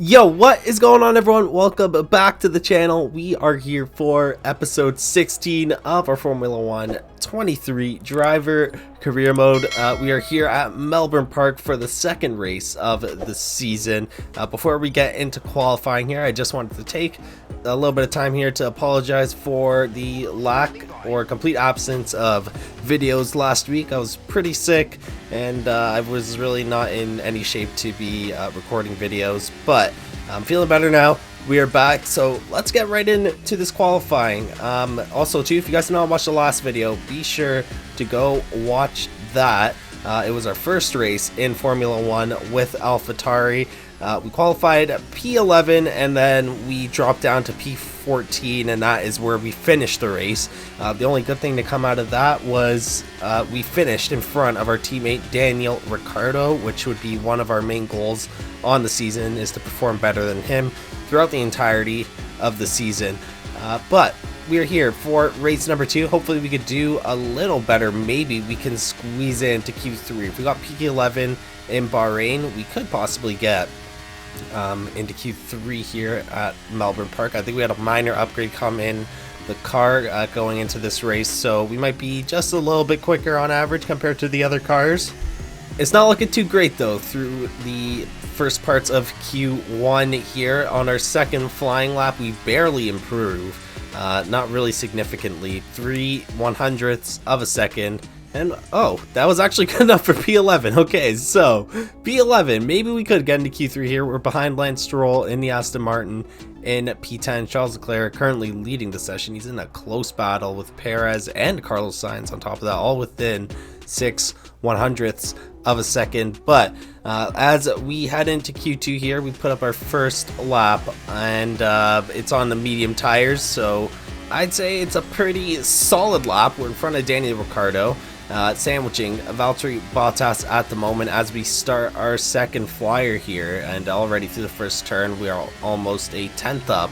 Yo, what is going on, everyone? Welcome back to the channel. We are here for episode 16 of our Formula 1 23 driver career mode. We are here at Melbourne Park for the second race of the season. Before we get into qualifying here, I just wanted to take a little bit of time here to apologize for the lack or complete absence of videos last week. I was pretty sick and I was really not in any shape to be recording videos, but I'm feeling better now. We are back, so let's get right into this qualifying. Also too, if you guys did not watch the last video, be sure to go watch that. It was our first race in Formula 1 with AlphaTauri. We qualified P11 and then we dropped down to P14, and that is where we finished the race. The only good thing to come out of that was we finished in front of our teammate Daniel Ricciardo, which would be one of our main goals on the season, is to perform better than him throughout the entirety of the season. But we're here for race number 2. Hopefully we could do a little better. Maybe we can squeeze into Q3. If we got P11 in Bahrain, we could possibly get into Q3 here at Melbourne Park. I think we had a minor upgrade come in the car going into this race, so we might be just a little bit quicker on average compared to the other cars. It's not looking too great though through the first parts of Q1 here. On our second flying lap, we barely improve, not really significantly, 3/100ths of a second. And oh, that was actually good enough for P11. Okay, so P11, maybe we could get into Q3 here. We're behind Lance Stroll in the Aston Martin in P10. Charles Leclerc currently leading the session. He's in a close battle with Perez and Carlos Sainz on top of that, all within 6/100ths of a second. But as we head into Q2 here, we put up our first lap, and it's on the medium tires, so I'd say it's a pretty solid lap. We're in front of Daniel Ricciardo, sandwiching Valtteri Bottas at the moment as we start our second flyer here, and already through the first turn we are almost a 10th up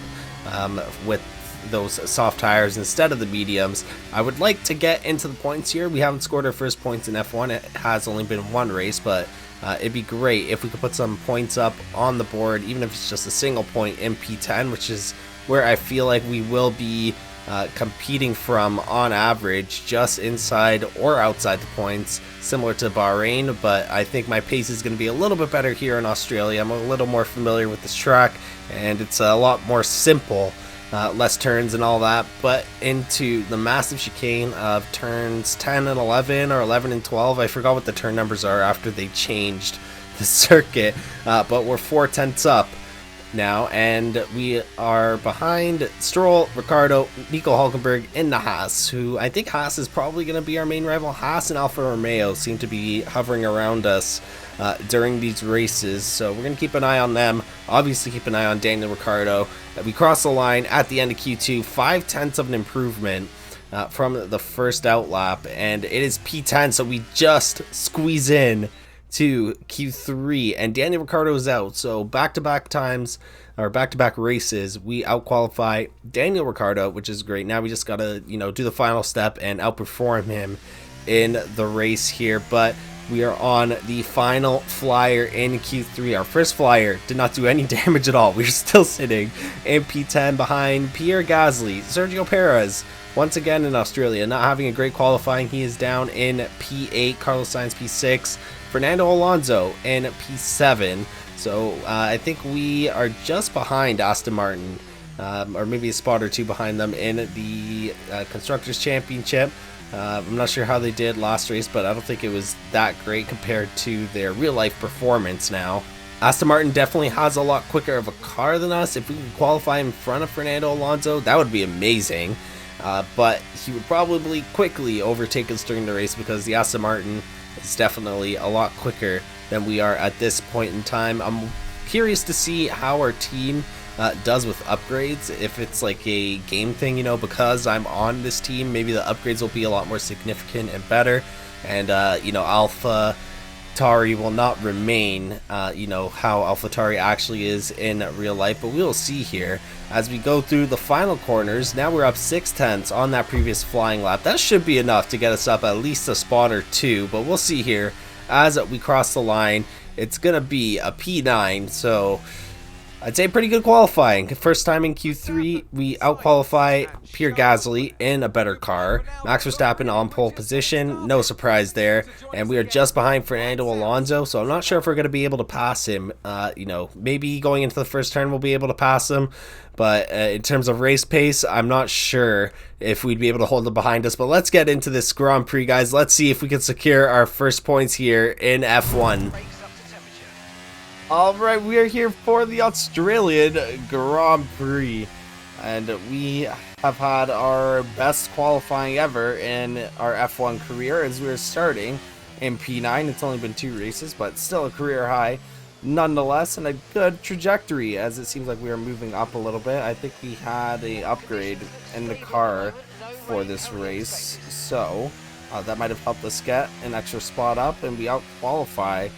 with those soft tires instead of the mediums. I would like to get into the points here. We haven't scored our first points in F1. It has only been one race, but it'd be great if we could put some points up on the board, even if it's just a single point in P10, which is where I feel like we will be competing from on average, just inside or outside the points, similar to Bahrain. But I think my pace is going to be a little bit better here in Australia. I'm a little more familiar with this track, and it's a lot more simple, less turns and all that. But into the massive chicane of turns 10 and 11, or 11 and 12, I forgot what the turn numbers are after they changed the circuit, but we're 4/10ths up now, and we are behind Stroll, Ricciardo, Nico Hülkenberg in the Haas, who I think Haas is probably going to be our main rival. Haas and Alfa Romeo seem to be hovering around us during these races, so we're going to keep an eye on them. Obviously keep an eye on Daniel Ricciardo. We cross the line at the end of Q2, 5/10ths of an improvement from the first out lap, and it is P10, so we just squeeze in to Q3, and Daniel Ricciardo is out. So back-to-back times, or back-to-back races, we out-qualify Daniel Ricciardo, which is great. Now we just gotta, do the final step and outperform him in the race here. But we are on the final flyer in Q3. Our first flyer did not do any damage at all. We're still sitting in P10 behind Pierre Gasly. Sergio Perez, once again in Australia, not having a great qualifying. He is down in P8, Carlos Sainz P6, Fernando Alonso in P7. So I think we are just behind Aston Martin, or maybe a spot or two behind them in the Constructors' Championship. I'm not sure how they did last race, but I don't think it was that great compared to their real-life performance now. Aston Martin definitely has a lot quicker of a car than us. If we could qualify in front of Fernando Alonso, that would be amazing. But he would probably quickly overtake us during the race, because the Aston Martin is definitely a lot quicker than we are at this point in time. I'm curious to see how our team does with upgrades, if it's like a game thing, because I'm on this team, maybe the upgrades will be a lot more significant and better, and Alpha Tauri will not remain, how AlphaTauri actually is in real life, but we'll see here as we go through the final corners. Now we're up 6/10ths on that previous flying lap. That should be enough to get us up at least a spot or two, but we'll see here as we cross the line. It's gonna be a P9, so I'd say pretty good qualifying. First time in Q3, we out-qualify Pierre Gasly in a better car. Max Verstappen on pole position, no surprise there. And we are just behind Fernando Alonso, so I'm not sure if we're going to be able to pass him. You know, maybe going into the first turn we'll be able to pass him. But in terms of race pace, I'm not sure if we'd be able to hold him behind us. But let's get into this Grand Prix, guys. Let's see if we can secure our first points here in F1. Alright, we are here for the Australian Grand Prix, and we have had our best qualifying ever in our F1 career as we're starting in P9. It's only been 2 races, but still a career high nonetheless, and a good trajectory as it seems like we are moving up a little bit. I think we had an upgrade in the car for this race, so that might have helped us get an extra spot up, and we out-qualify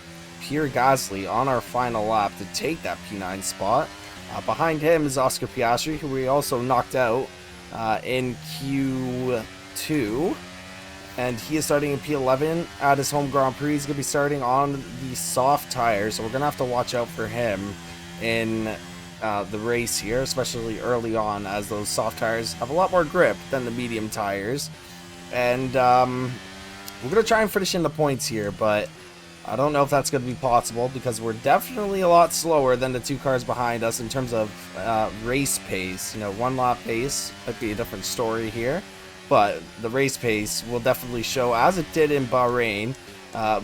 Pierre Gasly on our final lap to take that P9 spot. Behind him is Oscar Piastri, who we also knocked out in Q2, and he is starting in P11 at his home Grand Prix. He's going to be starting on the soft tires, so we're going to have to watch out for him in the race here, especially early on, as those soft tires have a lot more grip than the medium tires. And we're going to try and finish in the points here, but I don't know if that's going to be possible because we're definitely a lot slower than the 2 cars behind us in terms of race pace. You know, 1 lap pace might be a different story here, but the race pace will definitely show as it did in Bahrain.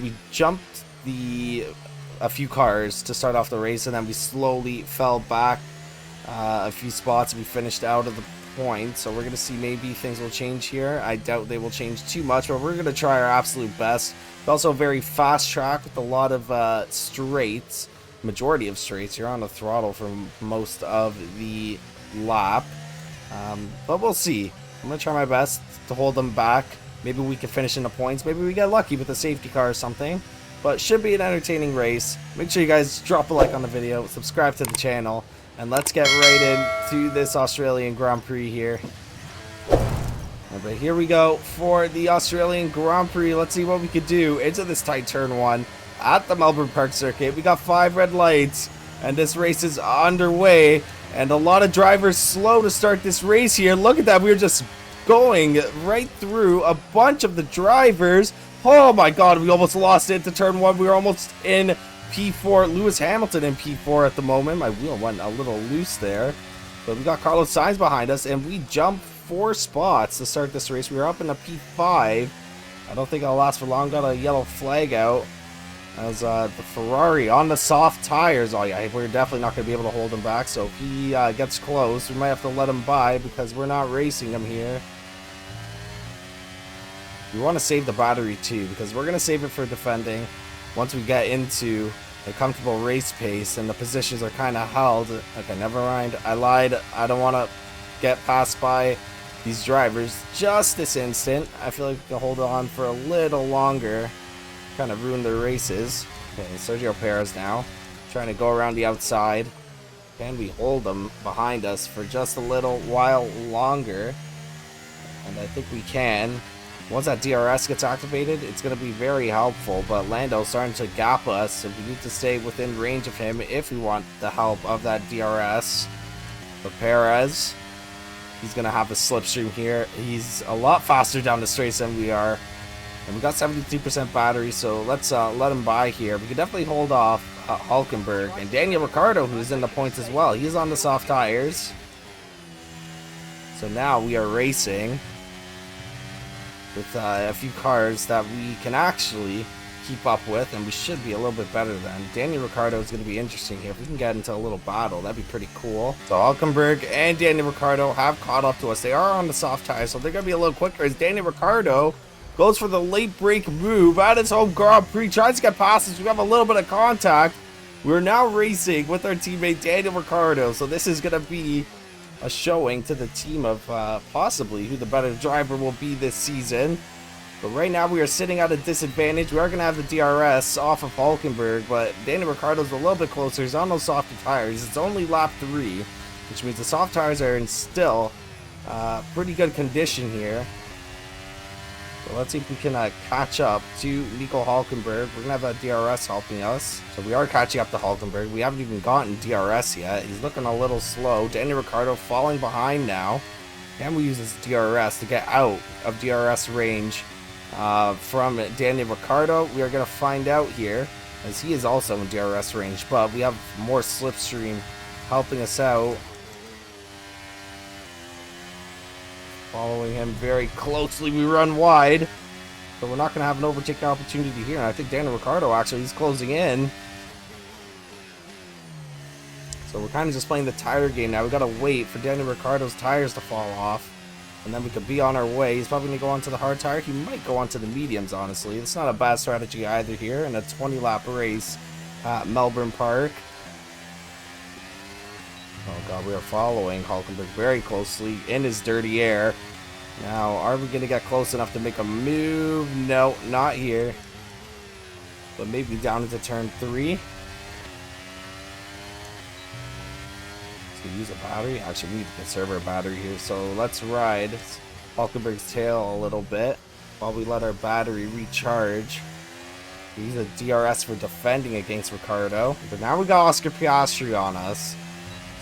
We jumped a few cars to start off the race, and then we slowly fell back a few spots. We finished out of the point, so we're going to see maybe things will change here. I doubt they will change too much, but we're going to try our absolute best. It's also a very fast track with a lot of straights, majority of straights. You're on the throttle for most of the lap, but we'll see. I'm going to try my best to hold them back. Maybe we can finish in the points. Maybe we get lucky with a safety car or something, but should be an entertaining race. Make sure you guys drop a like on the video, subscribe to the channel, and let's get right into this Australian Grand Prix here. But here we go for the Australian Grand Prix. Let's see what we could do into this tight turn 1 at the Melbourne Park circuit. We got 5 red lights, and this race is underway. And a lot of drivers slow to start this race here. Look at that. We were just going right through a bunch of the drivers. Oh my god, we almost lost it to turn 1. We were almost in P4. Lewis Hamilton in P4 at the moment. My wheel went a little loose there. But we got Carlos Sainz behind us, and we jumped 4 spots to start this race. We were up in a P5. I don't think I'll last for long. Got a yellow flag out as the Ferrari on the soft tires. Oh yeah, we're definitely not going to be able to hold him back. So if he gets close, we might have to let him by because we're not racing him here. We want to save the battery too, because we're going to save it for defending once we get into a comfortable race pace and the positions are kind of held. Okay, never mind. I lied. I don't want to get passed by these drivers just this instant. I feel like we can hold on for a little longer, kind of ruin their races. Okay, Sergio Perez now trying to go around the outside. Can we hold them behind us for just a little while longer? And I think we can. Once that DRS gets activated, it's going to be very helpful, but Lando's starting to gap us, and we need to stay within range of him if we want the help of that DRS. But Perez, he's going to have a slipstream here. He's a lot faster down the straights than we are, and we got 72% battery, so let's let him by here. We can definitely hold off Hulkenberg and Daniel Ricciardo, who's in the points as well. He's on the soft tires. So now we are racing with a few cars that we can actually keep up with, and we should be a little bit better than. Daniel Ricciardo is going to be interesting here. If we can get into a little battle, that'd be pretty cool. So Hulkenberg and Daniel Ricciardo have caught up to us. They are on the soft tires, so they're going to be a little quicker as Daniel Ricciardo goes for the late break move at his home Grand Prix, tries to get past us. We have a little bit of contact. We're now racing with our teammate Daniel Ricciardo, so this is going to be a showing to the team of possibly who the better driver will be this season. But right now we are sitting at a disadvantage. We are going to have the DRS off of Hulkenberg, but Daniel Ricciardo's a little bit closer. He's on those softer tires. It's only lap 3, which means the soft tires are in still pretty good condition here. So let's see if we can catch up to Nico Hulkenberg. We're going to have DRS helping us. So we are catching up to Hulkenberg. We haven't even gotten DRS yet. He's looking a little slow. Daniel Ricciardo falling behind now. And we use this DRS to get out of DRS range from Daniel Ricciardo. We are going to find out here, as he is also in DRS range, but we have more slipstream helping us out. Following him very closely, we run wide, but we're not going to have an overtaking opportunity here. And I think Daniel Ricciardo actually is closing in. So we're kind of just playing the tire game now. We got to wait for Daniel Ricciardo's tires to fall off, and then we could be on our way. He's probably going to go onto the hard tire. He might go onto the mediums, honestly. It's not a bad strategy either here in a 20-lap race at Melbourne Park. Oh god, we are following Hulkenberg very closely in his dirty air. Now, are we going to get close enough to make a move? No, not here. But maybe down into turn 3. Let's use a battery. Actually, we need to conserve our battery here. So let's ride Hulkenberg's tail a little bit while we let our battery recharge. Use a DRS for defending against Ricciardo. But now we got Oscar Piastri on us.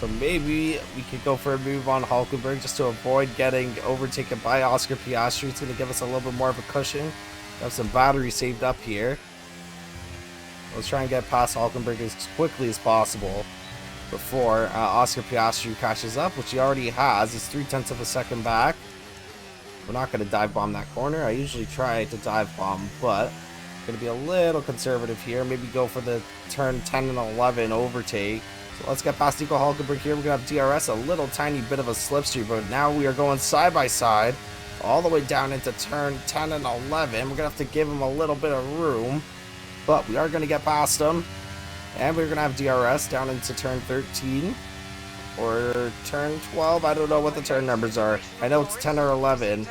So maybe we could go for a move on Hulkenberg just to avoid getting overtaken by Oscar Piastri. It's going to give us a little bit more of a cushion. We have some battery saved up here. Let's try and get past Hulkenberg as quickly as possible before Oscar Piastri catches up, which he already has. He's 0.3 of a second back. We're not going to dive bomb that corner. I usually try to dive bomb, but I'm going to be a little conservative here. Maybe go for the turn 10 and 11 overtake. So let's get past Nico Hulkenberg here. We're going to have DRS, a little tiny bit of a slipstream, but now we are going side by side all the way down into turn 10 and 11. We're going to have to give him a little bit of room, but we are going to get past him. And we're going to have DRS down into turn 13 or turn 12. I don't know what the turn numbers are. I know it's 10 or 11.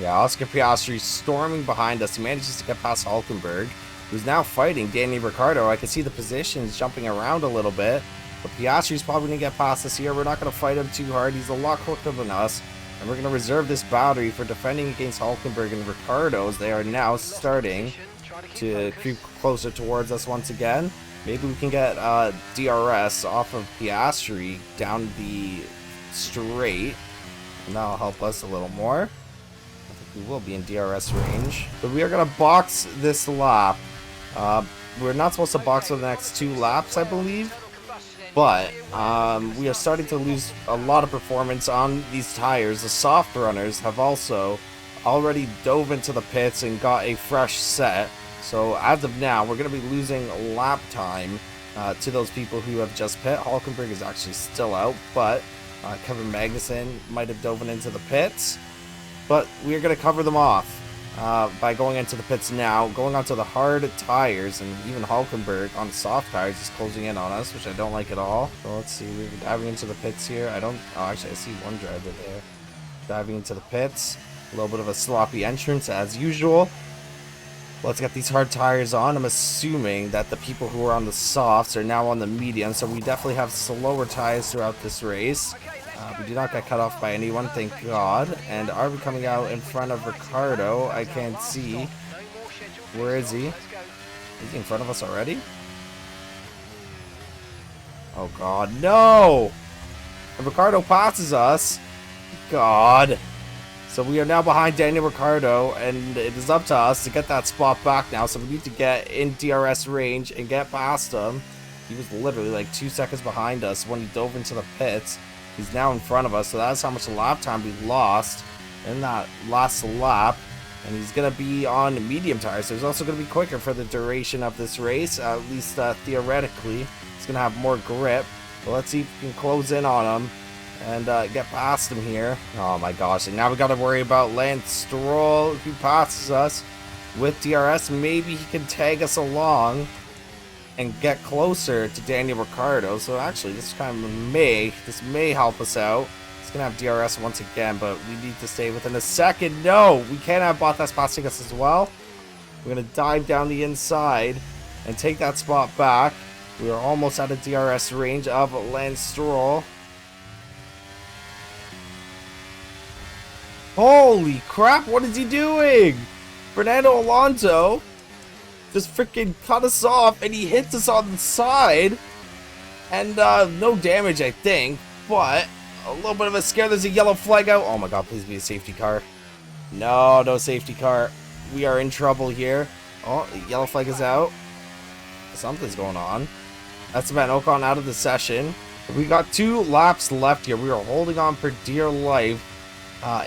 Yeah, Oscar Piastri storming behind us. He manages to get past Hulkenberg, who's now fighting Danny Ricciardo. I can see the positions jumping around a little bit, but Piastri's probably going to get past us here. We're not going to fight him too hard. He's a lot quicker than us, and we're going to reserve this battery for defending against Hulkenberg and Ricciardo, as they are now starting to creep closer towards us once again. Maybe we can get DRS off of Piastri down the straight, and that'll help us a little more. I think we will be in DRS range, but we are going to box this lap. We're not supposed to box for the next 2 laps, I believe, but we are starting to lose a lot of performance on these tires. The soft runners have also already dove into the pits and got a fresh set. So as of now, we're going to be losing lap time to those people who have just pit. Hulkenberg is actually still out, but Kevin Magnussen might have dove into the pits. But we're going to cover them off by going into the pits now, going onto the hard tires, and even Hulkenberg on soft tires is closing in on us, which I don't like at all. So let's see, we're diving into the pits here. Actually I see one driver there diving into the pits. A little bit of a sloppy entrance as usual. Let's get these hard tires on. I'm assuming that the people who are on the softs are now on the medium, so we definitely have slower tires throughout this race. We do not get cut off by anyone, thank God. And are we coming out in front of Ricciardo? I can't see. Where is he? Is he in front of us already? Oh God, no! If Ricciardo passes us, God. So we are now behind Daniel Ricciardo, and it is up to us to get that spot back now. So we need to get in DRS range and get past him. He was literally like 2 seconds behind us when he dove into the pits. He's now in front of us, so that's how much lap time we lost in that last lap. And he's going to be on medium tires, so he's also going to be quicker for the duration of this race, at least theoretically. He's going to have more grip. But let's see if we can close in on him and get past him here. Oh my gosh, and now we got to worry about Lance Stroll. If he passes us with DRS, maybe he can tag us along and get closer to Daniel Ricciardo. So actually this kind of may help us out. He's gonna have DRS once again, but we need to stay within a second. No, we can't have Bottas passing us as well. We're gonna dive down the inside and take that spot back. We are almost out of DRS range of Lance Stroll. Holy crap, what is he doing? Fernando Alonso just freaking cut us off, and he hits us on the side. And no damage, I think, but a little bit of a scare. There's a yellow flag out. Oh my god, please be a safety car. No, no safety car. We are in trouble here. Oh, the yellow flag is out. Something's going on. Esteban Ocon out of the session. We got 2 laps left here. We are holding on for dear life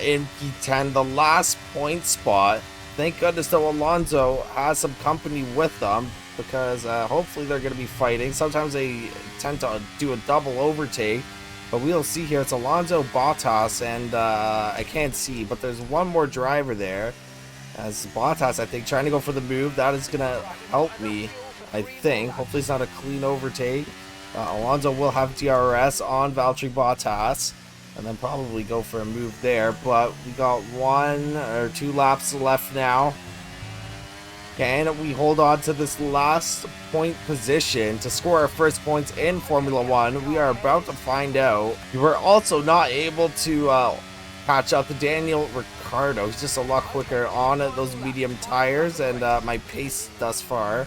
in P10, the last point spot. Thank goodness though Alonso has some company with them, because hopefully they're going to be fighting. Sometimes they tend to do a double overtake, but we'll see here. It's Alonso, Bottas, and I can't see, but there's one more driver there. As Bottas, I think, trying to go for the move. That is going to help me, I think. Hopefully it's not a clean overtake. Alonso will have DRS on Valtteri Bottas, and then probably go for a move there. But we got 1 or 2 laps left now. Can we hold on to this last point position to score our first points in Formula 1? We are about to find out. We were also not able to catch up to Daniel Ricciardo. He's just a lot quicker on those medium tires, and my pace thus far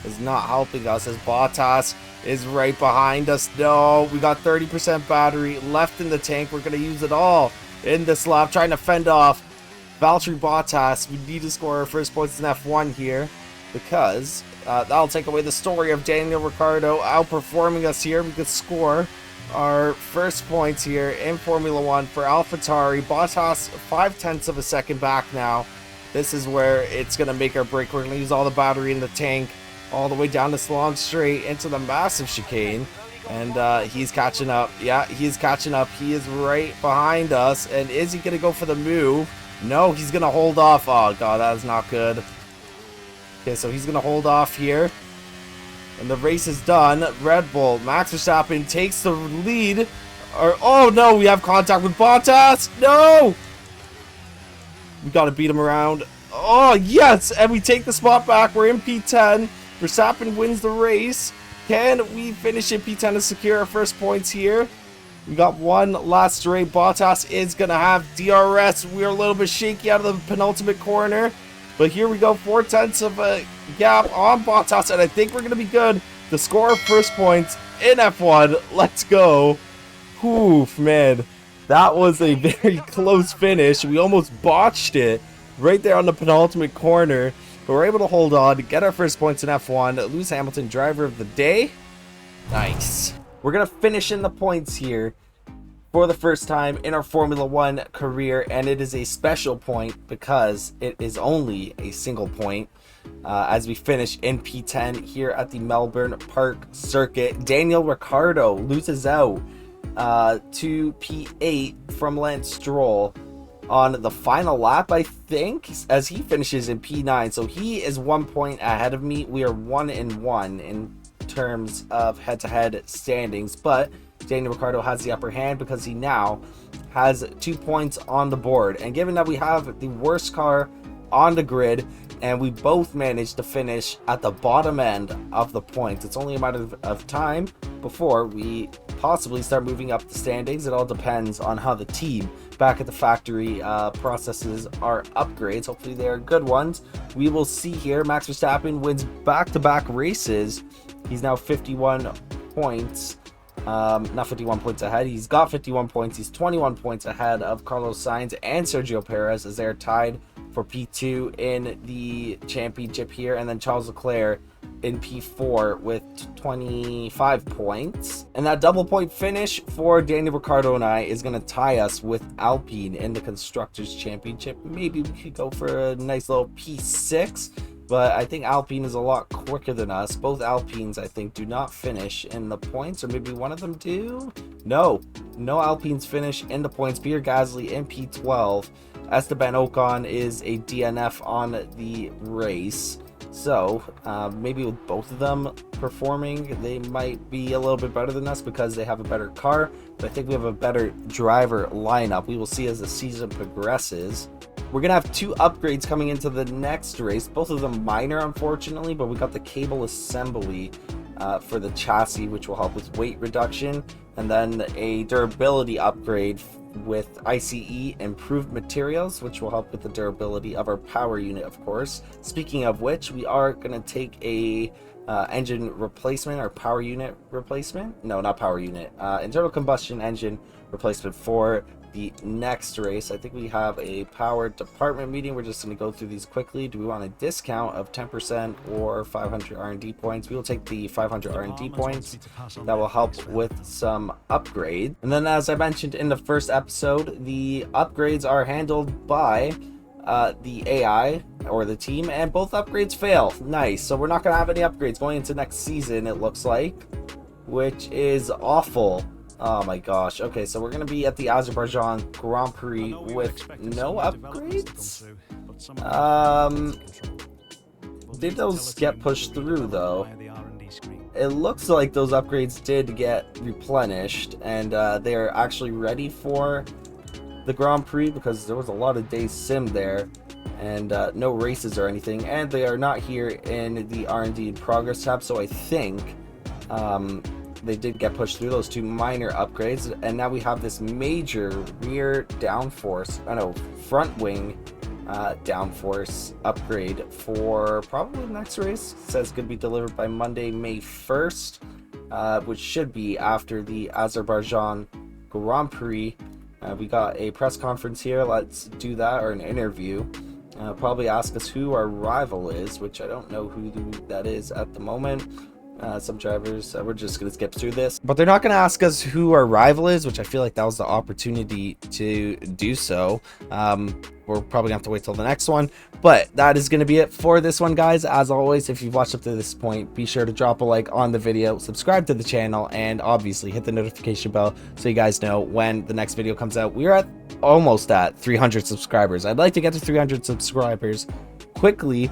is not helping us as Bottas is right behind us. No, we got 30% battery left in the tank. We're going to use it all in this lap, trying to fend off Valtteri Bottas. We need to score our first points in F1 here, because that'll take away the story of Daniel Ricciardo outperforming us here. We could score our first points here in Formula 1 for AlphaTauri. Bottas 0.5 of a second back now. This is where it's going to make or break. We're going to use all the battery in the tank all the way down this long straight into the massive chicane. And he's catching up. Yeah, he's catching up. He is right behind us. And is he going to go for the move? No, he's going to hold off. Oh, God, that is not good. Okay, so he's going to hold off here. And the race is done. Red Bull, Max Verstappen takes the lead. Oh, no, we have contact with Bottas. No! We got to beat him around. Oh, yes! And we take the spot back. We're in P10. Verstappen wins the race. Can we finish in P10 to secure our first points here? We got one last straight. Bottas is going to have DRS. We're a little bit shaky out of the penultimate corner. But here we go. 0.4 of a gap on Bottas. And I think we're going to be good to score our first points in F1. Let's go. Oof, man. That was a very close finish. We almost botched it right there on the penultimate corner. But we're able to hold on to get our first points in F1. Lewis Hamilton, driver of the day. Nice. We're going to finish in the points here for the first time in our Formula 1 career. And it is a special point because it is only a single point as we finish in P10 here at the Melbourne Park Circuit. Daniel Ricciardo loses out to P8 from Lance Stroll on the final lap, I think, as he finishes in P9. So he is 1 point ahead of me. We are 1-1 in terms of head-to-head standings, but Daniel Ricciardo has the upper hand because he now has 2 points on the board. And given that we have the worst car on the grid and we both managed to finish at the bottom end of the points, it's only a matter of time before we possibly start moving up the standings. It all depends on how the team back at the factory processes our upgrades. Hopefully they are good ones. We will see here. Max Verstappen wins back-to-back races. He's now 51 points. Not 51 points ahead. He's got 51 points. He's 21 points ahead of Carlos Sainz and Sergio Perez as they're tied for P2 in the championship here. And then Charles Leclerc in P4 with 25 points. And that double point finish for Daniel Ricciardo and I is going to tie us with Alpine in the Constructors' Championship. Maybe we could go for a nice little P6. But I think Alpine is a lot quicker than us. Both Alpines, I think, do not finish in the points. Or maybe one of them do? No Alpines finish in the points. Pierre Gasly in P12. Esteban Ocon is a DNF on the race. So maybe with both of them performing, they might be a little bit better than us because they have a better car. But I think we have a better driver lineup. We will see as the season progresses. We're going to have 2 upgrades coming into the next race. Both of them minor, unfortunately, but we got the cable assembly for the chassis, which will help with weight reduction. And then a durability upgrade with ICE improved materials, which will help with the durability of our power unit, of course. Speaking of which, we are going to take a engine replacement or power unit replacement. No, not power unit. Internal combustion engine replacement for the next race. I think we have a power department meeting. We're just going to go through these quickly. Do we want a discount of 10% or 500 R&D points? We will take the 500 R&D points. That will help with some upgrade. And then, as I mentioned in the first episode, the upgrades are handled by the AI or the team, and both upgrades fail. Nice. So we're not going to have any upgrades going into next season, it looks like, which is awful. Oh my gosh. Okay, so we're going to be at the Azerbaijan Grand Prix with no upgrades. Did those get pushed through though? It looks like those upgrades did get replenished, and they are actually ready for the Grand Prix because there was a lot of days sim there, and no races or anything, and they are not here in the R&D in progress tab. So I think they did get pushed through those two minor upgrades, and now we have this major rear downforce, front wing downforce upgrade for probably the next race. It says could be delivered by Monday, May 1st, which should be after the Azerbaijan Grand Prix. We got a press conference here. Let's do that, or an interview. Probably ask us who our rival is, which I don't know who that is at the moment. Some drivers, we're just going to skip through this, but they're not going to ask us who our rival is, which I feel like that was the opportunity to do so. We're probably gonna have to wait till the next one, but that is going to be it for this one, guys. As always, if you've watched up to this point, be sure to drop a like on the video, subscribe to the channel, and obviously hit the notification bell so you guys know when the next video comes out. We are almost at 300 subscribers. I'd like to get to 300 subscribers as quickly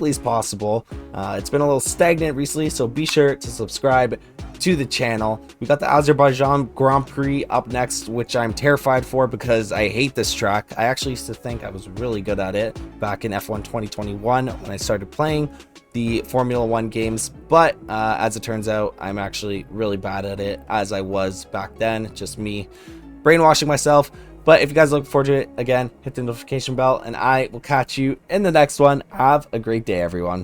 as possible. It's been a little stagnant recently, so be sure to subscribe to the channel. We got the Azerbaijan Grand Prix up next, which I'm terrified for because I hate this track. I actually used to think I was really good at it back in F1 2021 when I started playing the Formula 1 games, but as it turns out, I'm actually really bad at it, as I was back then. Just me brainwashing myself. But if you guys look forward to it, again, hit the notification bell, and I will catch you in the next one. Have a great day, everyone.